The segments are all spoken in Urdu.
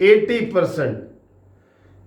80%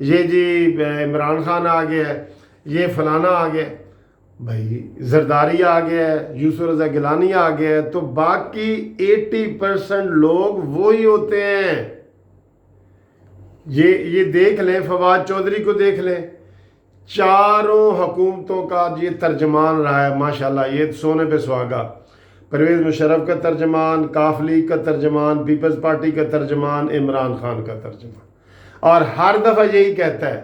یہ جی عمران خان آ گیا ہے، یہ فلانا آ گیا، بھائی زرداری آ گیا ہے، یوسف رضا گیلانی آ گیا ہے، تو باقی 80% لوگ وہی ہوتے ہیں۔ یہ دیکھ لیں، فواد چودھری کو دیکھ لیں، چاروں حکومتوں کا یہ ترجمان رہا ہے ماشاءاللہ، یہ سونے پہ سہاگا۔ پرویز مشرف کا ترجمان، کاف لیگ کا ترجمان، پیپلز پارٹی کا ترجمان، عمران خان کا ترجمان، اور ہر دفعہ یہی کہتا ہے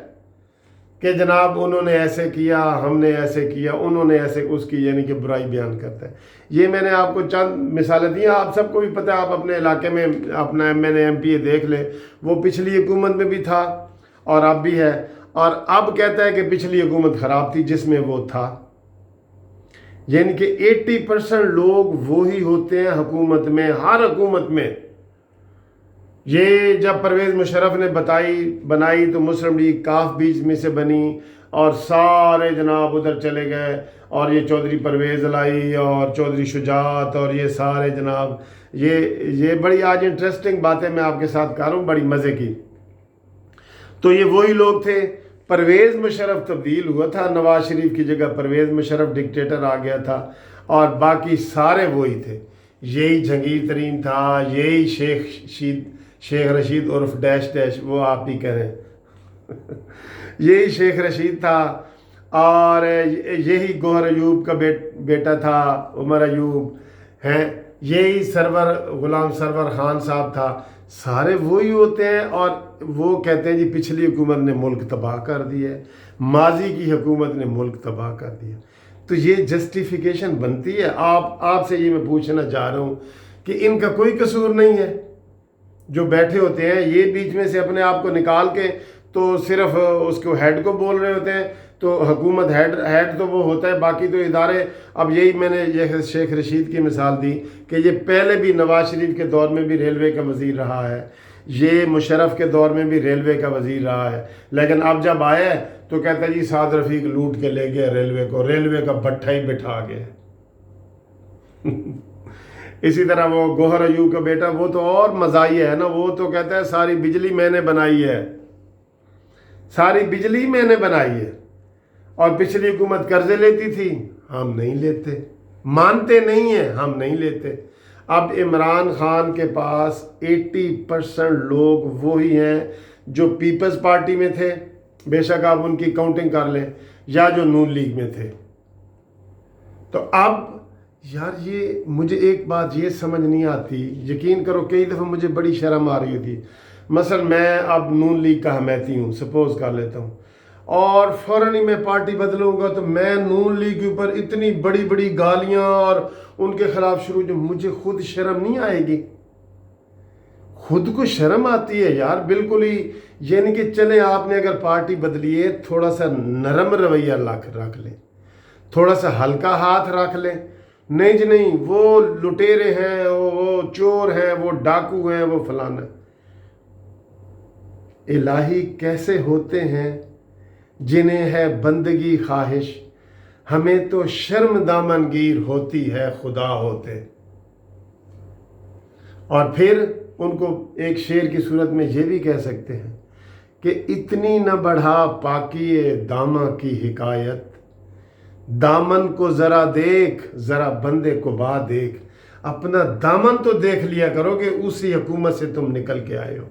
کہ جناب انہوں نے ایسے کیا، ہم نے ایسے کیا، انہوں نے ایسے اس کی، یعنی کہ برائی بیان کرتا ہے۔ یہ میں نے آپ کو چند مثالیں دی ہیں، آپ سب کو بھی پتہ ہے، آپ اپنے علاقے میں اپنا ایم پی دیکھ لیں، وہ پچھلی حکومت میں بھی تھا اور اب بھی ہے، اور اب کہتا ہے کہ پچھلی حکومت خراب تھی جس میں وہ تھا۔ یعنی کہ 80% لوگ وہی ہوتے ہیں حکومت میں، ہر حکومت میں۔ یہ جب پرویز مشرف نے بنائی تو مسلم لیگ کاف بیچ میں سے بنی، اور سارے جناب ادھر چلے گئے، اور یہ چودھری پرویز لائی اور چودھری شجاعت اور یہ سارے جناب، یہ بڑی آج انٹرسٹنگ باتیں میں آپ کے ساتھ کر رہا ہوں، بڑی مزے کی۔ تو یہ وہی لوگ تھے۔ پرویز مشرف تبدیل ہوا تھا، نواز شریف کی جگہ پرویز مشرف ڈکٹیٹر آ گیا تھا، اور باقی سارے وہی تھے۔ یہی جہانگیر ترین تھا، یہی شیخ رشید عرف ڈیش ڈیش، وہ آپ ہی کہہ رہے ہیں یہی شیخ رشید تھا، اور یہی گوہر ایوب کا بیٹا تھا عمر ایوب ہیں، یہی غلام سرور خان صاحب تھا۔ سارے وہی ہوتے ہیں، اور وہ کہتے ہیں جی پچھلی حکومت نے ملک تباہ کر دیا ہے، ماضی کی حکومت نے ملک تباہ کر دیا۔ تو یہ جسٹیفیکیشن بنتی ہے؟ آپ سے یہ میں پوچھنا چاہ رہا ہوں کہ ان کا کوئی قصور نہیں ہے؟ جو بیٹھے ہوتے ہیں یہ بیچ میں سے اپنے آپ کو نکال کے تو صرف اس کو ہیڈ کو بول رہے ہوتے ہیں، تو حکومت ہیڈ تو وہ ہوتا ہے، باقی تو ادارے۔ اب یہی میں نے یہ شیخ رشید کی مثال دی کہ یہ پہلے بھی نواز شریف کے دور میں بھی ریلوے کا وزیر رہا ہے، یہ مشرف کے دور میں بھی ریلوے کا وزیر رہا ہے، لیکن اب جب آیا ہے تو کہتا ہے جی سعد رفیق لوٹ کے لے گیا ریلوے کو، ریلوے کا بٹھا ہی بٹھا گیا اسی طرح وہ گوہر ایوب کا بیٹا، وہ تو اور مزاحیہ ہے نا، وہ تو کہتا ہے ساری بجلی میں نے بنائی ہے، ساری بجلی میں نے بنائی ہے، اور پچھلی حکومت قرضے لیتی تھی، ہم نہیں لیتے، مانتے نہیں ہیں، ہم نہیں لیتے۔ اب عمران خان کے پاس 80% لوگ وہی ہیں جو پیپلز پارٹی میں تھے، بے شک آپ ان کی کاؤنٹنگ کر لیں، یا جو نون لیگ میں تھے۔ تو اب یار یہ مجھے ایک بات یہ سمجھ نہیں آتی، یقین کرو کئی دفعہ مجھے بڑی شرم آ رہی تھی، مثلا میں اب نون لیگ کا حمایتی ہوں، سپوز کر لیتا ہوں، اور فوراً ہی میں پارٹی بدلوں گا تو میں نون لیگ کے اوپر اتنی بڑی بڑی گالیاں اور ان کے خلاف شروع، جو مجھے خود شرم نہیں آئے گی؟ خود کو شرم آتی ہے یار بالکل ہی۔ یعنی کہ چلیں آپ نے اگر پارٹی بدلی ہے، تھوڑا سا نرم رویہ رکھ لیں، تھوڑا سا ہلکا ہاتھ رکھ لیں۔ نہیں جی نہیں، وہ لٹیرے ہیں، وہ چور ہیں، وہ ڈاکو ہیں، وہ فلانا۔ الہی کیسے ہوتے ہیں جنہیں ہے بندگی خواہش، ہمیں تو شرم دامن گیر ہوتی ہے خدا ہوتے۔ اور پھر ان کو ایک شعر کی صورت میں یہ بھی کہہ سکتے ہیں کہ اتنی نہ بڑھا پاکی داماں کی حکایت، دامن کو ذرا دیکھ، ذرا بندے کو با دیکھ۔ اپنا دامن تو دیکھ لیا کرو کہ اسی حکومت سے تم نکل کے آئے ہو،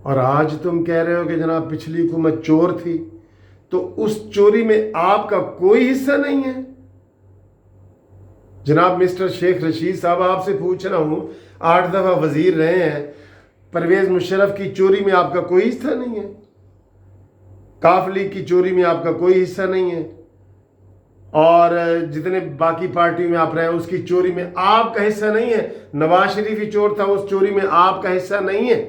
اور آج تم کہہ رہے ہو کہ جناب پچھلی حکومت چور تھی، تو اس چوری میں آپ کا کوئی حصہ نہیں ہے۔ جناب مسٹر شیخ رشید صاحب، آپ سے پوچھ رہا ہوں، 8 دفعہ وزیر رہے ہیں، پرویز مشرف کی چوری میں آپ کا کوئی حصہ نہیں ہے، کاف لیگ کی چوری میں آپ کا کوئی حصہ نہیں ہے، اور جتنے باقی پارٹیوں میں آپ رہے ہیں اس کی چوری میں آپ کا حصہ نہیں ہے۔ نواز شریف ہی چور تھا، اس چوری میں آپ کا حصہ نہیں ہے۔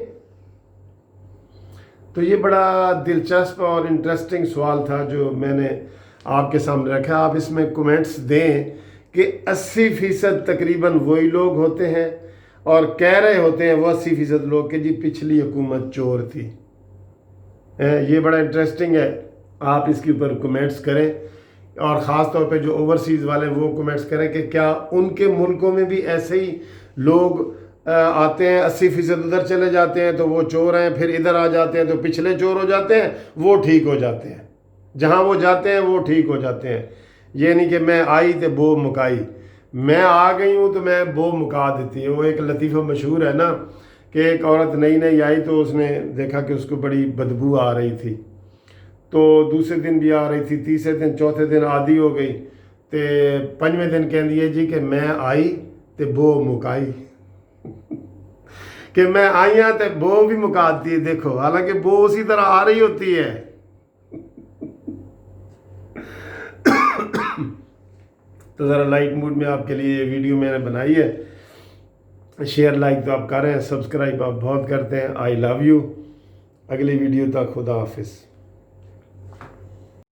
تو یہ بڑا دلچسپ اور انٹرسٹنگ سوال تھا جو میں نے آپ کے سامنے رکھا۔ آپ اس میں کومنٹس دیں کہ 80% تقریباً وہی لوگ ہوتے ہیں، اور کہہ رہے ہوتے ہیں وہ 80% لوگ کہ جی پچھلی حکومت چور تھی۔ یہ بڑا انٹرسٹنگ ہے، آپ اس کے اوپر کومنٹس کریں، اور خاص طور پہ جو اوورسیز والے وہ کومنٹس کریں کہ کیا ان کے ملکوں میں بھی ایسے ہی لوگ آتے ہیں 80% ادھر چلے جاتے ہیں تو وہ چور ہیں، پھر ادھر آ جاتے ہیں تو پچھلے چور ہو جاتے ہیں، وہ ٹھیک ہو جاتے ہیں، جہاں وہ جاتے ہیں وہ ٹھیک ہو جاتے ہیں۔ یہ نہیں کہ میں آئی تو بو مکائی، میں آ گئی ہوں تو میں بو مکا دیتی ہے۔ وہ ایک لطیفہ مشہور ہے نا کہ ایک عورت نئی نئی آئی تو اس نے دیکھا کہ اس کو بڑی بدبو آ رہی تھی، تو دوسرے دن بھی آ رہی تھی، تیسرے دن چوتھے دن عادی ہو گئی، تو پنجویں دن کہندی ہے جی کہ میں آئی تو بو مکائی کہ میں آئی ہاں تو بو بھی مکاتی ہے، دیکھو حالانکہ بو اسی طرح آ رہی ہوتی ہے۔ تو ذرا لائٹ موڈ میں آپ کے لیے یہ ویڈیو میں نے بنائی ہے، شیئر لائک تو آپ کر رہے ہیں، سبسکرائب آپ بہت کرتے ہیں۔ آئی لو یو۔ اگلی ویڈیو تک خدا حافظ۔